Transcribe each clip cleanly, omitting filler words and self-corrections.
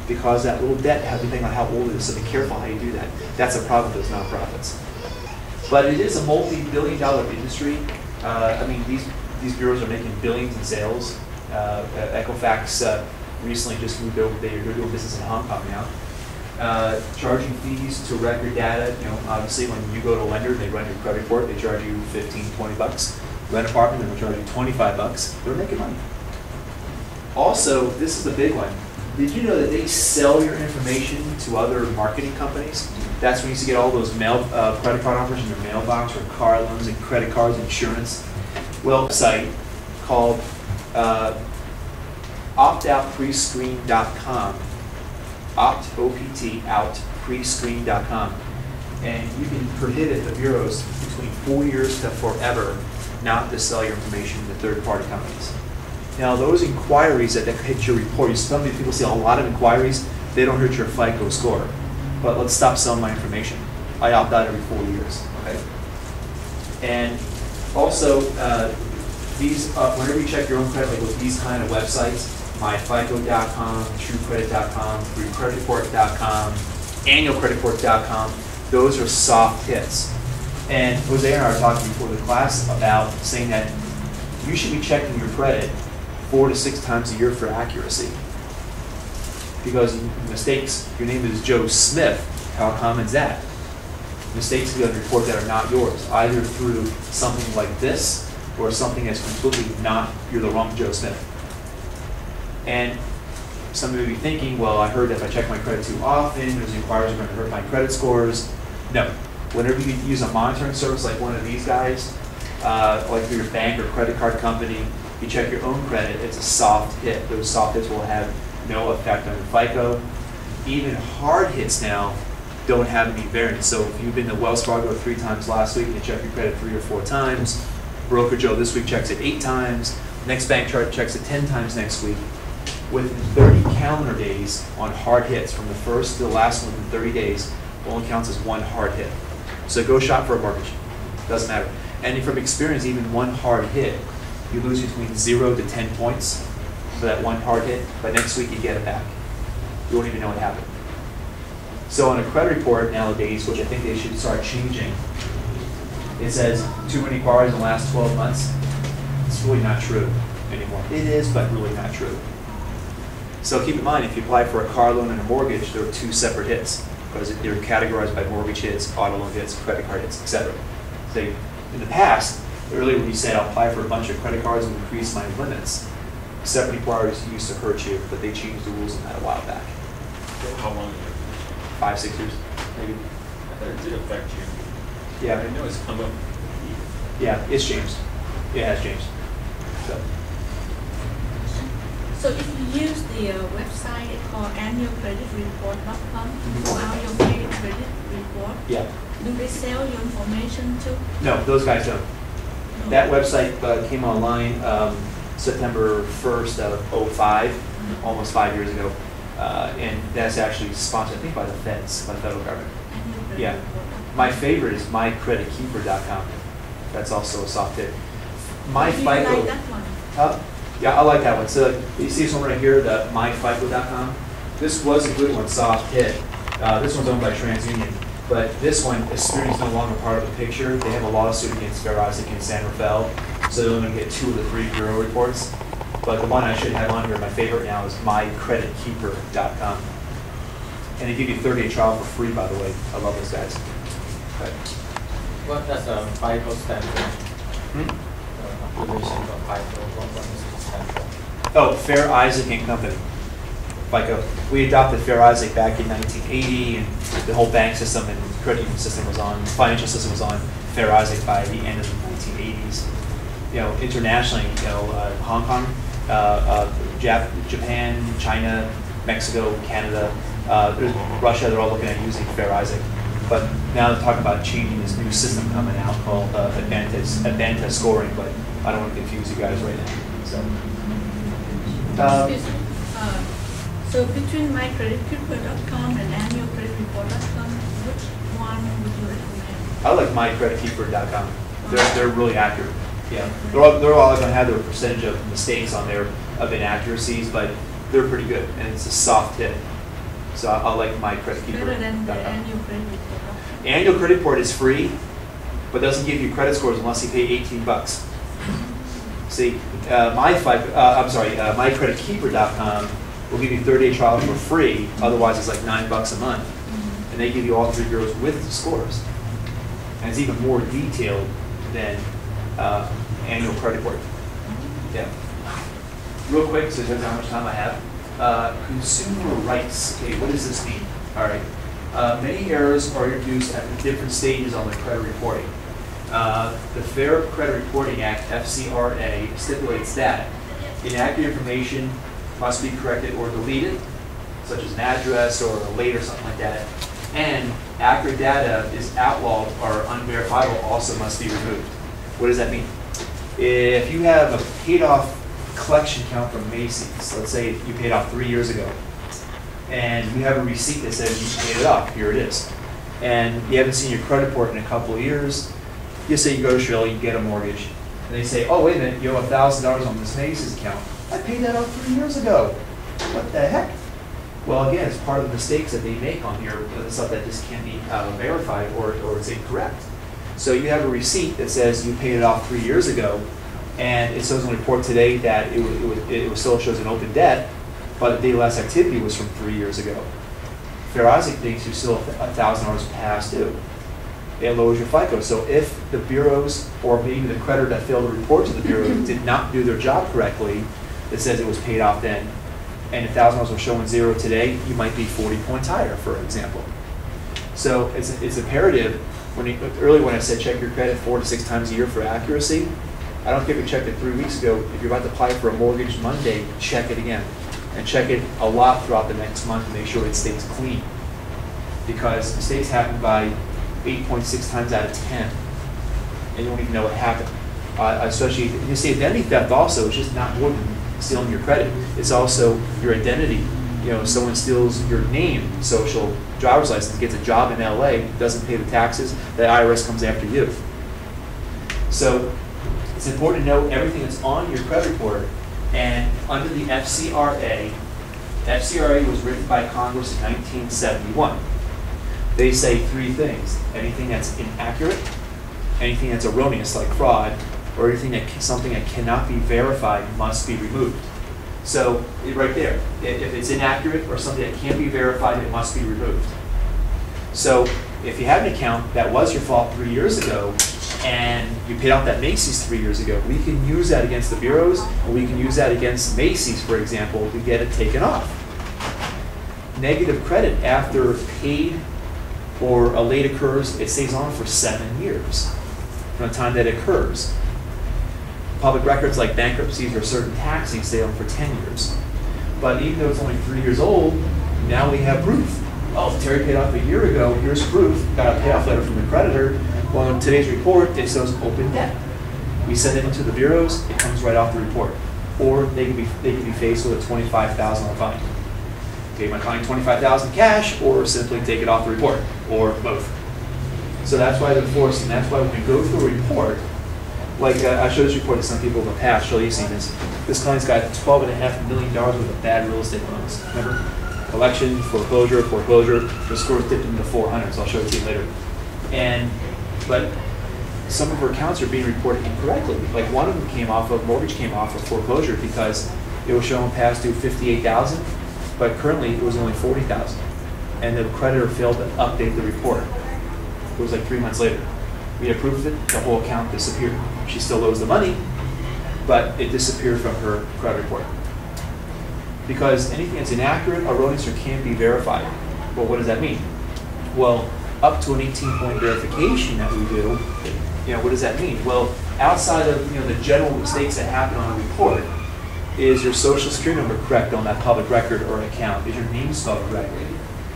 because that little debt, depending on how old it is, so be careful how you do that. That's a problem with those nonprofits. But it is a multi-billion-dollar industry. I mean, these bureaus are making billions in sales. Equifax recently just moved over. They're doing business in Hong Kong now. Charging fees to record data. You know, obviously, when you go to a lender, they run your credit report. They charge you 15, 20 bucks. Rent apartment, they'll charge you 25 bucks. They're making money. Also, this is the big one. Did you know that they sell your information to other marketing companies? That's when you used to get all those credit card offers in your mailbox, or car loans and credit cards, insurance. Well, a site called optoutprescreen.com, OPT, outprescreen.com, and you can prohibit the bureaus between 4 years to forever not to sell your information to third-party companies. Now, those inquiries that hit your report, some people see a lot of inquiries, they don't hurt your FICO score. But let's stop selling my information. I opt out every 4 years. Okay? And also, whenever you check your own credit, like with these kind of websites, myfico.com, truecredit.com, freecreditreport.com, annualcreditreport.com, those are soft hits. And Jose and I were talking before the class about saying that you should be checking your credit 4 to 6 times a year for accuracy. Because mistakes, your name is Joe Smith, how common is that? Mistakes can be on the report that are not yours, either through something like this, or something that's completely not, you're the wrong Joe Smith. And some of you may be thinking, well, I heard that if I check my credit too often, those inquiries are going to hurt my credit scores. No. Whenever you use a monitoring service like one of these guys, like through your bank or credit card company, you check your own credit, it's a soft hit. Those soft hits will have no effect on your FICO. Even hard hits now don't have any variance. So if you've been to Wells Fargo 3 times last week and you check your credit 3 or 4 times, Broker Joe this week checks it 8 times, next bank chart checks it 10 times next week. Within 30 calendar days on hard hits, from the first to the last one in 30 days, only counts as 1 hard hit. So go shop for a mortgage. Doesn't matter. And from experience, even 1 hard hit, you lose between 0 to 10 points for that 1 hard hit, but next week you get it back. You won't even know what happened. So on a credit report nowadays, which I think they should start changing, it says too many inquiries in the last 12 months. It's really not true anymore. It is, but really not true. So keep in mind, if you apply for a car loan and a mortgage, there are 2 separate hits, because they're categorized by mortgage hits, auto loan hits, credit card hits, etc. So in the past, earlier when you said I'll apply for a bunch of credit cards and increase my limits, separate inquiries used to hurt you, but they changed the rules on that a while back. How long ago? 5, 6 years, maybe. I thought it did affect you. Yeah. I know it's come up. Yeah, it's changed. It has changed. So if you use the website called annualcreditreport.com for your credit report, yeah. Do they sell your information too? No, those guys don't. No. That website came online September 1st of 05, almost 5 years ago. And that's actually sponsored, I think, by the feds, by the federal government. Yeah. My favorite is mycreditkeeper.com. That's also a soft hit. My Do you FICO. like that one? Yeah, I like that one. So you see this one right here, the myfico.com. This was a good one, soft hit. This one's owned by TransUnion. But this one, Experian is no longer part of the picture. They have a lawsuit against Fair Isaac and San Rafael. So they're only going to get 2 of the 3 bureau reports. But the one I should have on here, my favorite now, is mycreditkeeper.com. And they give you 30-day trial for free, by the way. I love those guys. Okay. What does FICO stand for? Abbreviation for FICO. What does it stand for? Oh, Fair Isaac and Company. FICO. We adopted Fair Isaac back in 1980, and the whole bank system and credit union system was on, financial system was on Fair Isaac by the end of the 1980s. You know, internationally, you know, Hong Kong, Japan, China, Mexico, Canada, Russia, they're all looking at using Fair Isaac. But now they're talking about changing this new system coming out called Advanta scoring, but I don't want to confuse you guys right now. So, so between mycreditkeeper.com and annualcreditreport.com, which one would you recommend? I like mycreditkeeper.com. They're really accurate. Yeah, they're all going to have their percentage of mistakes on there of inaccuracies, but they're pretty good, and it's a soft hit. So I'll like my credit keeper. Better than the annual credit report. Annual credit report is free, but doesn't give you credit scores unless you pay 18 bucks. See, mycreditkeeper.com will give you 30-day trial for free. Otherwise, it's like $9 a month, and they give you all 3 bureaus with the scores. And it's even more detailed than annual credit report. Yeah. Real quick, so it depends on how much time I have. Consumer rights. Okay, what does this mean? All right. Many errors are introduced at the different stages on the credit reporting. The Fair Credit Reporting Act, FCRA, stipulates that inaccurate information must be corrected or deleted, such as an address or a late or something like that. And accurate data is outlawed or unverifiable also must be removed. What does that mean? If you have a paid-off collection count from Macy's, let's say you paid off 3 years ago, and you have a receipt that says you paid it off, here it is, and you haven't seen your credit report in a couple of years, you say you go to Shirley, you get a mortgage, and they say, oh, wait a minute, you owe $1,000 on this Macy's account. I paid that off 3 years ago. What the heck? Well, again, it's part of the mistakes that they make on here, stuff that just can't be verified or it's incorrect. So you have a receipt that says you paid it off 3 years ago, and it says on the report today that it still shows an open debt, but the day less activity was from 3 years ago. Fair Isaac thinks you're still $1,000 past due. It lowers your FICO. So if the bureaus or maybe the creditor that failed to report to the bureau did not do their job correctly, it says it was paid off then, and $1,000 was showing zero today, you might be 40 points higher, for example. So it's imperative. Earlier when I said check your credit 4 to 6 times a year for accuracy, I don't care if you checked it 3 weeks ago. If you're about to apply for a mortgage Monday, check it again. And check it a lot throughout the next month to make sure it stays clean. Because mistakes happen by 8.6 times out of 10. And you don't even know what happened. Especially, you see identity theft also is just not more than stealing your credit. It's also your identity. You know, someone steals your name, social, driver's license, gets a job in LA, doesn't pay the taxes, the IRS comes after you. So it's important to know everything that's on your credit report. And under the FCRA was written by Congress in 1971. They say 3 things: anything that's inaccurate, anything that's erroneous like fraud, or anything something that cannot be verified must be removed. So right there, if it's inaccurate or something that can't be verified, it must be removed. So if you have an account that was your fault 3 years ago, and you paid off that Macy's 3 years ago, we can use that against the bureaus, and we can use that against Macy's, for example, to get it taken off. Negative credit after paid or a late occurs, it stays on for 7 years from the time that it occurs. Public records like bankruptcies or certain taxing stay on for 10 years. But even though it's only 3 years old, now we have proof. Oh, Terry paid off a year ago, here's proof, got a payoff letter from the creditor. Well, in today's report, it shows open debt. We send it into the bureaus, it comes right off the report. Or they can be faced with a $25,000 fine. Okay, my fine $25,000 cash, or simply take it off the report, or both. So that's why they're forced, and that's why when we go through a report, like I showed this report to some people in the past. Shirley, you've seen this. This client's got $12.5 million worth of bad real estate loans. Remember? Collection, foreclosure. The score dipped into the 400s. I'll show it to you later. But some of her accounts are being reported incorrectly. Like one of them mortgage came off of foreclosure because it was showing past due $58,000, but currently it was only $40,000. And the creditor failed to update the report. It was like 3 months later. We approved it, the whole account disappeared. She still owes the money, but it disappeared from her credit report. Because anything that's inaccurate, erroneous, or can't be verified. Well, what does that mean? Well, up to an 18-point verification that we do, what does that mean? Well, outside of the general mistakes that happen on a report, is your social security number correct on that public record or account? Is your name spelled correctly?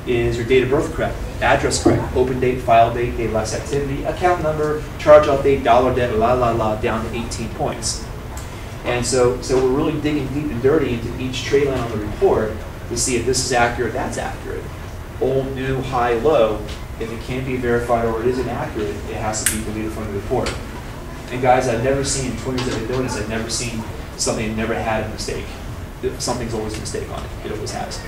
Is your date of birth correct? Address correct? Open date, file date, day less activity, account number, charge-off date, dollar debt, down to 18 points. And so we're really digging deep and dirty into each trade line on the report to see if this is accurate, that's accurate. Old, new, high, low. If it can't be verified or it is inaccurate, it has to be deleted from the report. And guys, I've never seen, in 20 years I've been doing this, I've never seen something that never had a mistake. Something's always a mistake on it. It always has.